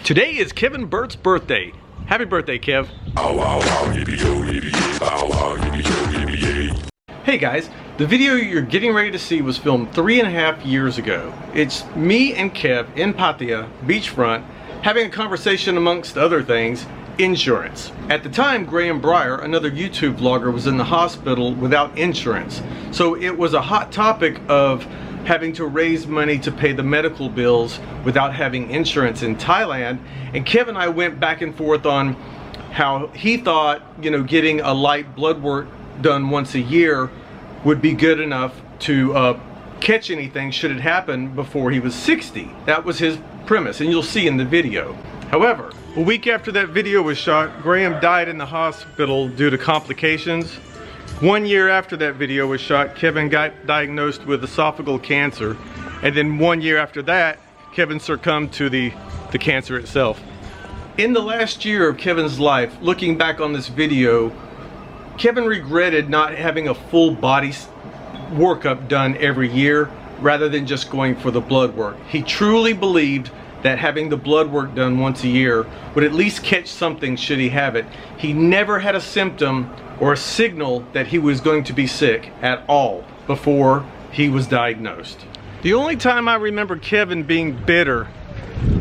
Today is Kevin Burt's birthday. Happy birthday, Kev. Hey guys, the video you're getting ready to see was filmed 3.5 years ago. It's me and Kev in Pattaya, beachfront, having a conversation amongst other things, insurance. At the time, Graham Breyer, another YouTube vlogger, was in the hospital without insurance. So it was a hot topic of having to raise money to pay the medical bills without having insurance in Thailand. And Kev and I went back and forth on how he thought, getting a light blood work done once a year would be good enough to catch anything should it happen before he was 60. That was his premise, and you'll see in the video. However, a week after that video was shot, Graham died in the hospital due to complications. 1 year after that video was shot, Kevin got diagnosed with esophageal cancer. And then 1 year after that, Kevin succumbed to the cancer itself. In the last year of Kevin's life, looking back on this video, Kevin regretted not having a full body workup done every year rather than just going for the blood work. He truly believed that having the blood work done once a year would at least catch something should he have it. He never had a symptom or a signal that he was going to be sick at all before he was diagnosed. The only time I remember Kevin being bitter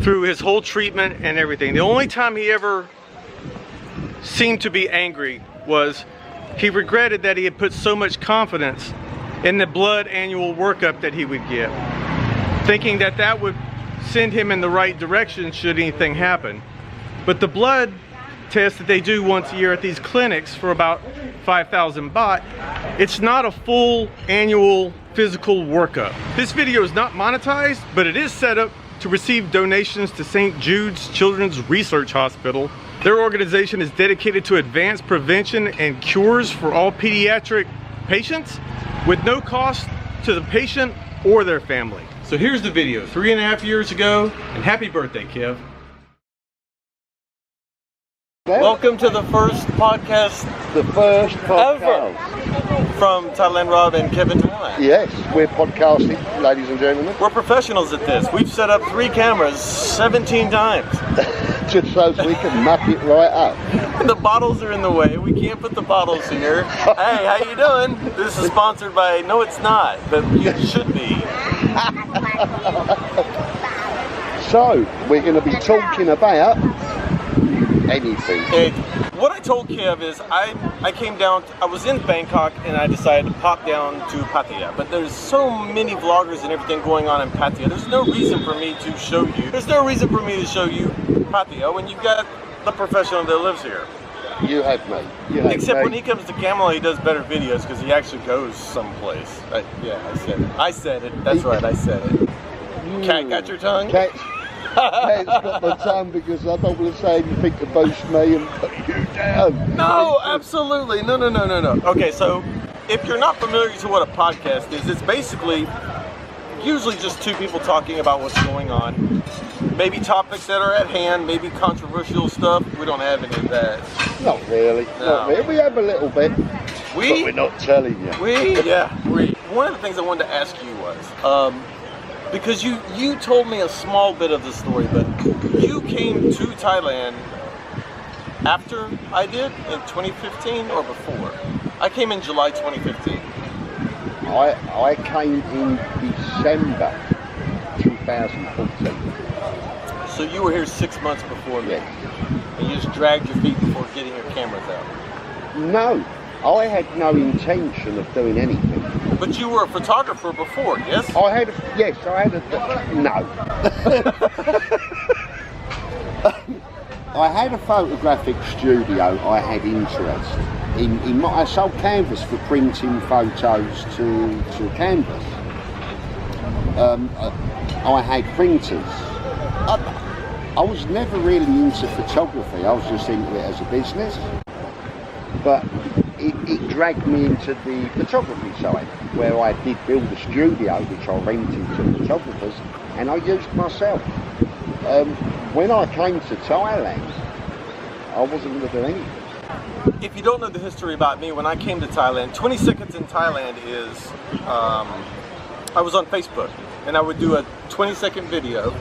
through his whole treatment and everything, the only time he ever seemed to be angry was he regretted that he had put so much confidence in the blood annual workup that he would get, thinking that that would send him in the right direction should anything happen. But the blood test that they do once a year at these clinics for about 5,000 baht, it's not a full annual physical workup. This video is not monetized, but it is set up to receive donations to St. Jude's Children's Research Hospital. Their organization is dedicated to advanced prevention and cures for all pediatric patients with no cost to the patient or their family. So here's the video, 3.5 years ago, and happy birthday, Kev. Welcome to the first podcast. The first podcast. Ever from Thailand Rob and Kevinthailand. Yes, we're podcasting, ladies and gentlemen. We're professionals at this. We've set up 3 cameras 17 times. Just so we can muck it right up. The bottles are in the way. We can't put the bottles here. Hey, how you doing? This is sponsored by, no it's not, but you should be. So, we're going to be talking about anything. What I told Kev is I came down, I was in Bangkok and I decided to pop down to Pattaya. But there's so many vloggers and everything going on in Pattaya. There's no reason for me to show you. There's no reason for me to show you Pattaya when you've got the professional that lives here. You have me. Except when he comes to Kamala, he does better videos because he actually goes someplace. Yeah, I said it. I said it. That's right, I said it. Cat got your tongue? Cat's got my tongue because I don't want to say anything to boost me and put you down. No, absolutely. No. Okay, so if you're not familiar to what a podcast is, it's basically usually just 2 people talking about what's going on. Maybe topics that are at hand, maybe controversial stuff. We don't have any of that. Not really. No. Not really. We have a little bit. But we're not telling you. One of the things I wanted to ask you was, because you told me a small bit of the story, but you came to Thailand after I did in 2015 or before? I came in July 2015. I came in December 2014. So you were here 6 months before me? Yes. And you just dragged your feet before getting your cameras out? No, I had no intention of doing anything. But you were a photographer before, yes? No. I had a photographic studio. I had interest in I sold canvas for printing photos to canvas. I had printers. I was never really into photography. I was just into it as a business. But it dragged me into the photography side, where I did build a studio which I rented to photographers, and I used myself. When I came to Thailand, I wasn't going to do anything. If you don't know the history about me, when I came to Thailand, 20 seconds in Thailand is, I was on Facebook, and I would do a 20-second video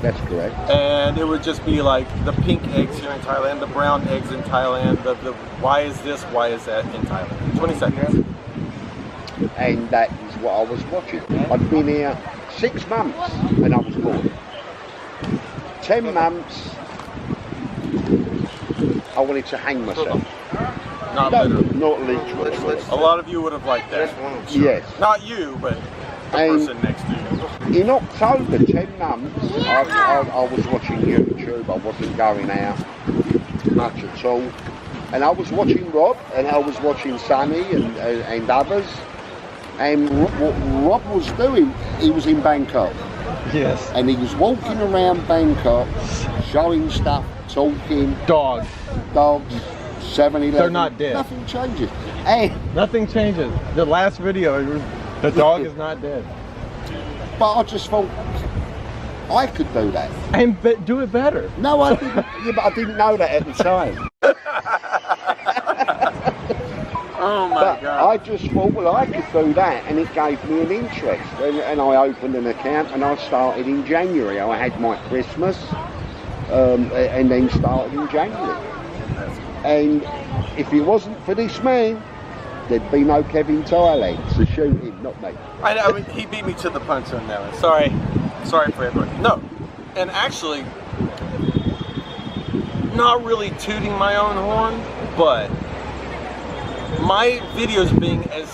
That's correct. And it would just be like the pink eggs here in Thailand, the brown eggs in Thailand, the why is this, why is that in Thailand. 20 seconds. And that is what I was watching. I'd been here 6 months and I was bored. 10 months, I wanted to hang myself. Not literally. Not literally. A lot of you would have liked that. Yes. Not you, but the person next to you. In October, 10 months, I was watching YouTube. I wasn't going out much at all. And I was watching Rob, and I was watching Sonny and others. And what Rob was doing, he was in Bangkok. Yes. And he was walking around Bangkok, showing stuff, talking. Dogs. 7-Eleven. They're not dead. Nothing changes. And Nothing changes. The last video, the dog is not dead. but I just thought I could do that. And do it better. No, I didn't. Yeah, but I didn't know that at the time. Oh my But God. I just thought, well, I could do that, and it gave me an interest. And I opened an account, and I started in January. I had my Christmas, and then started in January. And if it wasn't for this man, there'd be no Kevinthailand. So shoot him, not me. I know, he beat me to the punch on that one. Sorry for everyone. No, and actually, not really tooting my own horn, but my videos being as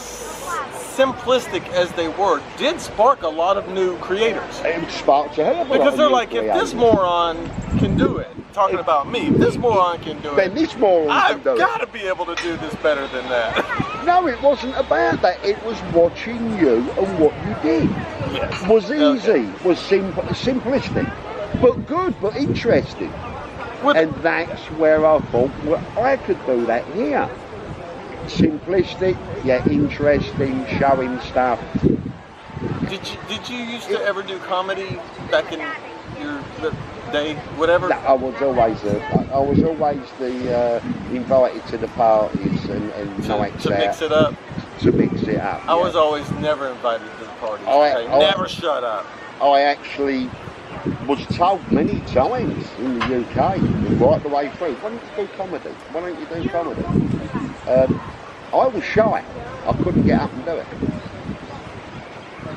simplistic as they were did spark a lot of new creators. It sparked a hell of a lot Because of they're new like, if this creators. moron can do it, talking about me, if this moron can do Then it, this moron can I've do it. got to be able to do this better than that. No, it wasn't about that. It was watching you and what you did. Yes. Was easy, Okay. was simplistic, but good, but interesting. And that's where I thought, well, I could do that here. Simplistic, yet interesting, showing stuff. Did you used to ever do comedy back in your day, whatever? No, I was always the invited to the parties and nights to mix out, it up. to mix it up. I was always never invited to the parties. I- Never shut up. I actually was told many times in the UK, right the way through, why don't you do comedy? Why don't you do comedy? I was shy. I couldn't get up and do it.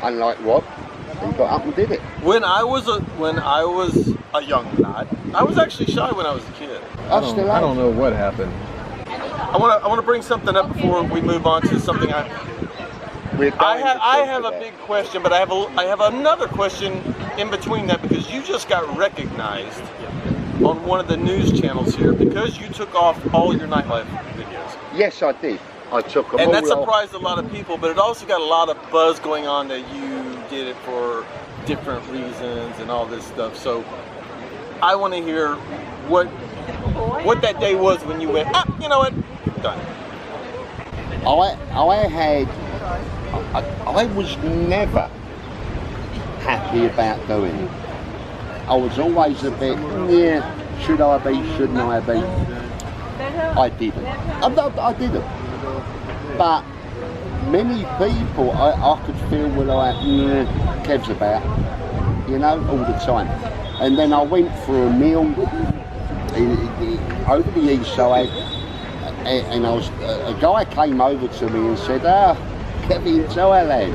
Unlike Rob, he got up and did it. When I was a young lad, I was actually shy when I was a kid. I don't know what happened. I want to bring something up before we move on to something I have a big question, but I have another question in between that, because you just got recognized on one of the news channels here because you took off all your nightlife videos. Yes, I did. I took them And all that off. surprised a lot of people, but it also got a lot of buzz going on that you did it for different reasons and all this stuff. So I want to hear what that day was when you went, you know what, done. I was never happy about doing it. I was always a bit, yeah, should I be, shouldn't I be? I didn't. I didn't. But many people I could feel were like, Kev's about, you know, all the time. And then I went for a meal over the east side, and a guy came over to me and said, Kevinthailand,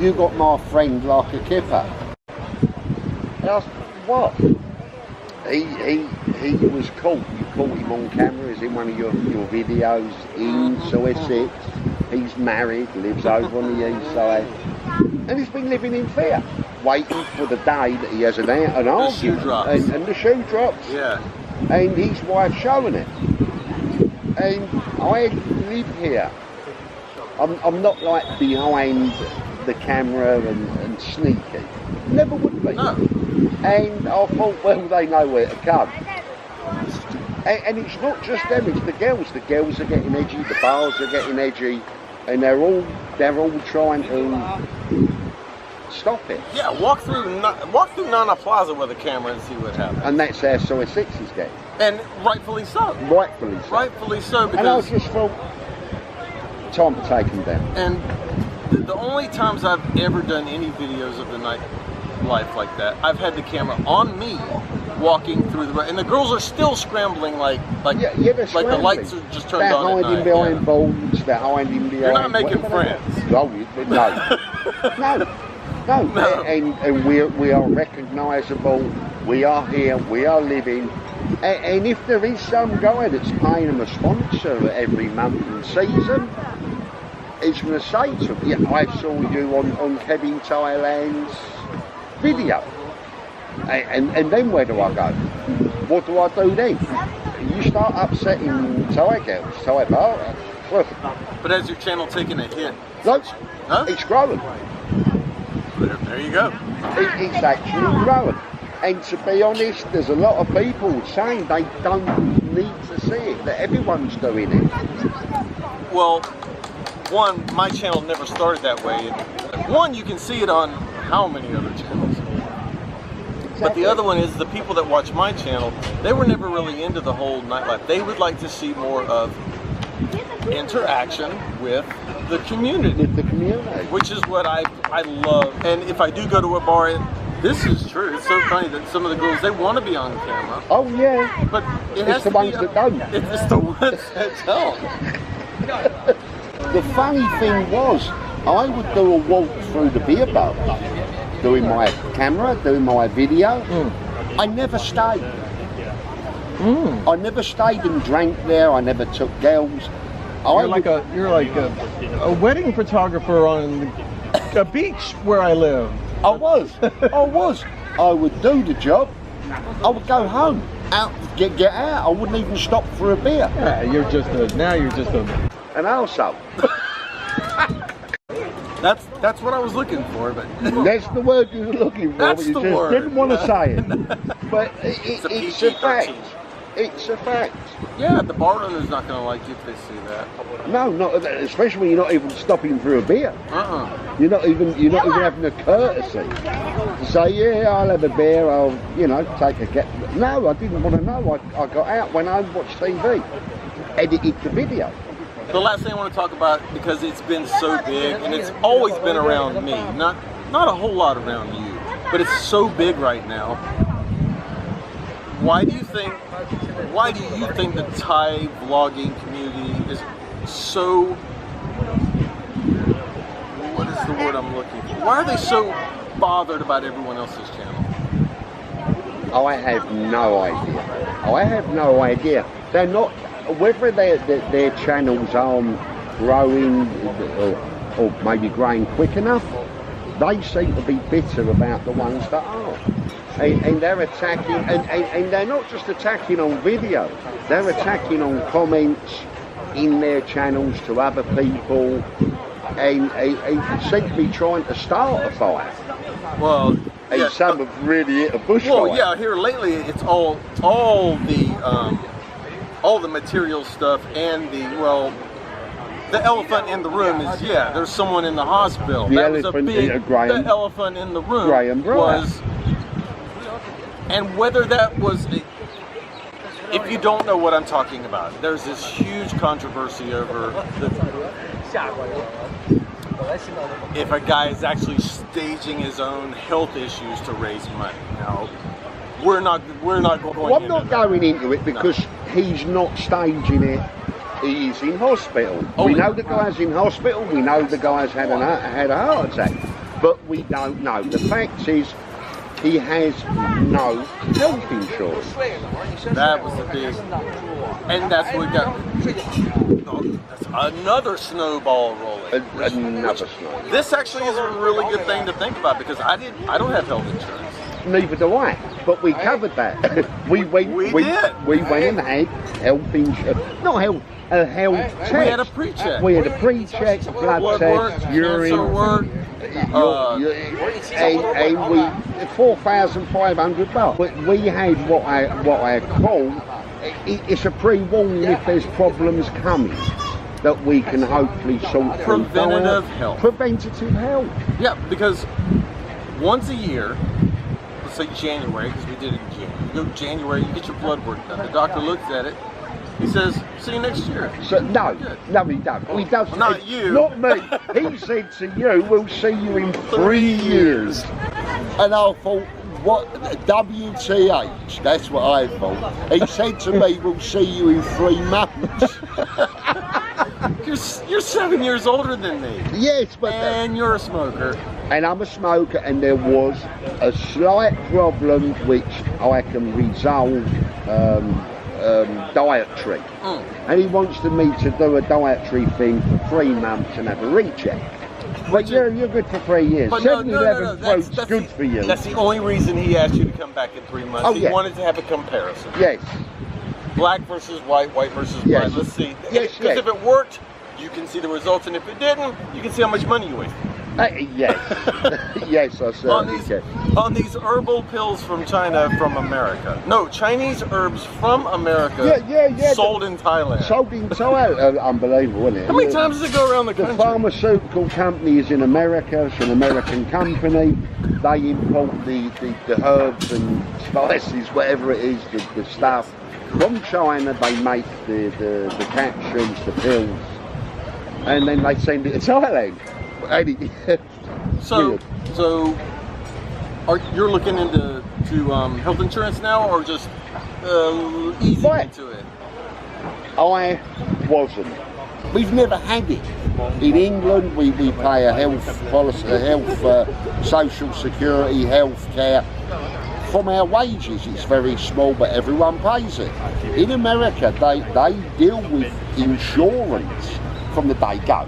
you got my friend like a kipper. And I said, what? He was caught. You caught him on camera. He's in one of your videos in Sussex. He's married, lives over on the east side, and he's been living in fear, waiting for the day that he has an argument, shoe drops. and the shoe drops. Yeah. And his wife showing it. And I live here. I'm not like behind the camera and sneaky. Never would be. No. And I thought, well, they know where to come. And it's not just them, it's the girls. The girls are getting edgy, the bars are getting edgy, and they're all trying to stop it. Yeah, walk through Nana Plaza with a camera and see what happens. And that's how Sussex is getting. And rightfully so. Rightfully so. Rightfully so, And I because just thought, time to take them down. and the only times I've ever done any videos of the night nightlife like that, I've had the camera on me walking through the, and the girls are still scrambling like they're like scrambling. the lights are just turned they're on at hiding night. behind boards, they're hiding behind... You're not making whatever friends. No, no. And we are recognisable, we are here, we are living. And if there is some guy that's paying them a sponsor every month and season, he's going to say to me, yeah, I saw you on Kevinthailand's video. And then where do I go? What do I do then? You start upsetting Thai girls, Thai bar. But has your channel taken a hit? No, huh? It's growing. There you go. It's actually growing. And to be honest, there's a lot of people saying they don't need to see it, that everyone's doing it. Well, one, my channel never started that way. One, you can see it on how many other channels? But the other one is the people that watch my channel, they were never really into the whole nightlife. They would like to see more of interaction with the community. Which is what I love. And if I do go to a bar, this is true. It's so funny that some of the girls, they want to be on camera. Oh yeah. But it has the to ones be, that don't. It's the ones that don't. The funny thing was, I would do a walk through the beer bar, doing my camera, doing my video. I never stayed. I never stayed and drank there. I never took girls. You're like a wedding photographer on a beach where I live. I was. I would do the job. I would go home, get out. I wouldn't even stop for a beer. Yeah, you're just an arsehole. That's what I was looking for, but that's the word you were looking for. That's but you the just word. Didn't want to say it. But it's a fact. It's a fact. Yeah, the bar owner's not going to like you if they see that. No, not especially when you're not even stopping for a beer. You're not even having a courtesy to say, yeah, I'll have a beer. I'll take a get. No, I didn't want to know. I got out, went home, watched TV, edited the video. The last thing I want to talk about, because it's been so big and it's always been around me, not a whole lot around you, but it's so big right now. Why do you think the Thai vlogging community is so, what is the word I'm looking for? Why are they so bothered about everyone else's channel? I have no idea. They're not, whether their channels aren't growing or maybe growing quick enough, they seem to be bitter about the ones that are. And they're attacking, and they're not just attacking on video, they're attacking on comments in their channels to other people, and seem to be trying to start a fire. Well, and some have really hit a bushfire. Well, yeah, here lately it's all the material stuff and the elephant in the room is, there's someone in the hospital. The that was a big, Graham, the elephant in the room Graham was, and whether that was, if you don't know what I'm talking about, there's this huge controversy over if a guy is actually staging his own health issues to raise money. Now, we're not going well, I'm not going into it because he's not staging it. He's in hospital. We know the guy's in hospital. We know the guy's had a heart attack, but we don't know. The fact is, he has no health insurance. That was the big, and that's what got another snowball rolling. Another snowball. This actually is a really good thing to think about because I don't have health insurance. Neither do I, but we covered that. we went and had health insurance, not health. A health test. We had a pre-check. We had a pre-check, blood test, urine work, and we 4,500 baht. But we had what I call it's a pre-warning if there's problems coming that we can hopefully sort through. Preventative health. Preventative health. Yeah, because once a year, let's say January, because we did it in January. You go January, you get your blood work done. The doctor looks at it. He says, see you next year. So, no, he don't. He doesn't. Not you. Not me. He said to you, we'll see you in 3 years. And I thought, what, WTH, that's what I thought. He said to me, we'll see you in 3 months. You're 7 years older than me. Yes, but... And you're a smoker. And I'm a smoker, and there was a slight problem which I can resolve dietary. And he wants me to do a dietary thing for 3 months and have a recheck. But you're good for 3 years. But 7-Eleven fruit's good for you. That's the only reason he asked you to come back in 3 months. Oh, He yeah. wanted to have a comparison. Yes. Black versus white, white versus Yes. white. Let's see. Yes, Because yes. if it worked, you can see the results, and if it didn't, you can see how much money you wasted. Yes. Yes, I certainly can. On these herbal pills from China, from America. No, Chinese herbs from America. Yeah. Sold in Thailand. Sold in Thailand. Unbelievable, isn't it? How many times does it go around the country? The pharmaceutical company is in America. It's an American company. They import the herbs and spices, whatever it is, the stuff from China. They make the capsules, the pills, and then they send it to Thailand. So you're looking into health insurance now, or just easing Right. into it? I wasn't. We've never had it. In England, we pay a health policy, social security, health care from our wages. It's very small, but everyone pays it. In America, they deal with insurance from the day go.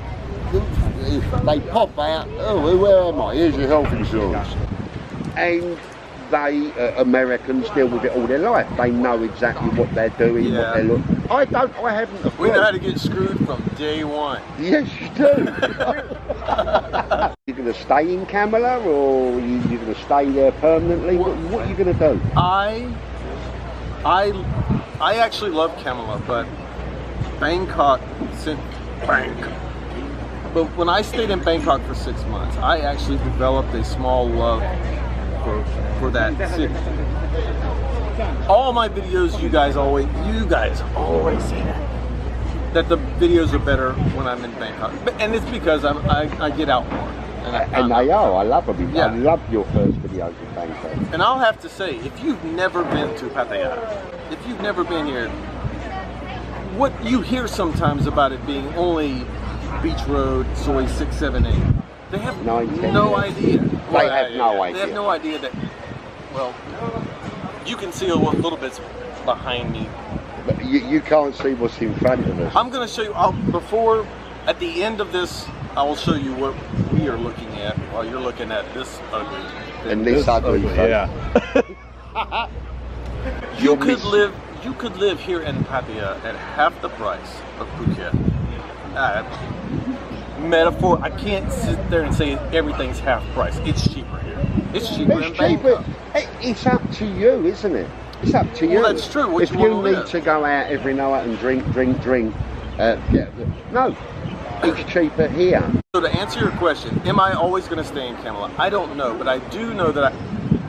They pop out, oh, where am I? Here's your health insurance. And Americans deal with it all their life. They know exactly what they're doing, what they're looking. I haven't a clue. We know how to get screwed from day one. Yes, you do. You're going to stay in Kamala, or you're going to stay there permanently? What are you going to do? I actually love Kamala, but Bangkok sent But when I stayed in Bangkok for 6 months, I actually developed a small love for that city. All my videos, you guys always say that the videos are better when I'm in Bangkok, and it's because I get out more. And they are. I love them. Yeah. I love your first videos in Bangkok. And I'll have to say, if you've never been to Pattaya, if you've never been here, what you hear sometimes about it being only Beach Road, Soy 6, 7, 8. They have no idea. They have no idea. They have no idea that, well, you can see a little bit behind me. But you can't see what's in front of us. I'm going to show you, at the end of this, I will show you what we are looking at while you're looking at this ugly thing. And this ugly thing. Yeah. You could live here in Pattaya at half the price of Phuket. Metaphor, I can't sit there and say everything's half price. It's cheaper here. It's cheaper in Bangkok. It's up to you, isn't it? It's up to you. Well, that's true. If you need to go out every night and drink, no, it's cheaper here. So to answer your question, am I always going to stay in Kamala? I don't know, but I do know that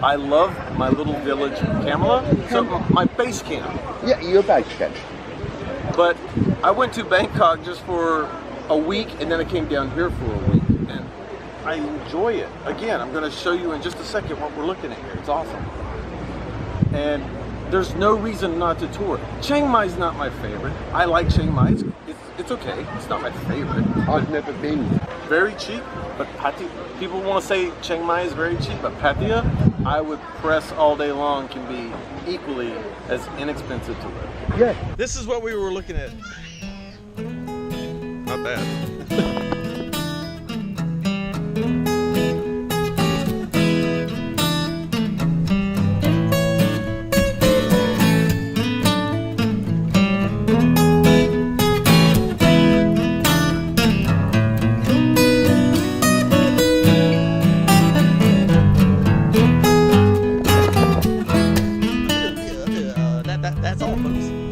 I love my little village in Kamala, so my base camp. Yeah, your base camp. But I went to Bangkok just for a week, and then I came down here for a week, and I enjoy it. Again, I'm going to show you in just a second what we're looking at here. It's awesome. And there's no reason not to tour. Chiang Mai's not my favorite. I like Chiang Mai. It's okay. It's not my favorite. I've never been. Very cheap, but Pattaya, people want to say Chiang Mai is very cheap, but Pattaya, I would press all day long, can be equally as inexpensive to live. Yeah. This is what we were looking at. Not bad. That's all, folks.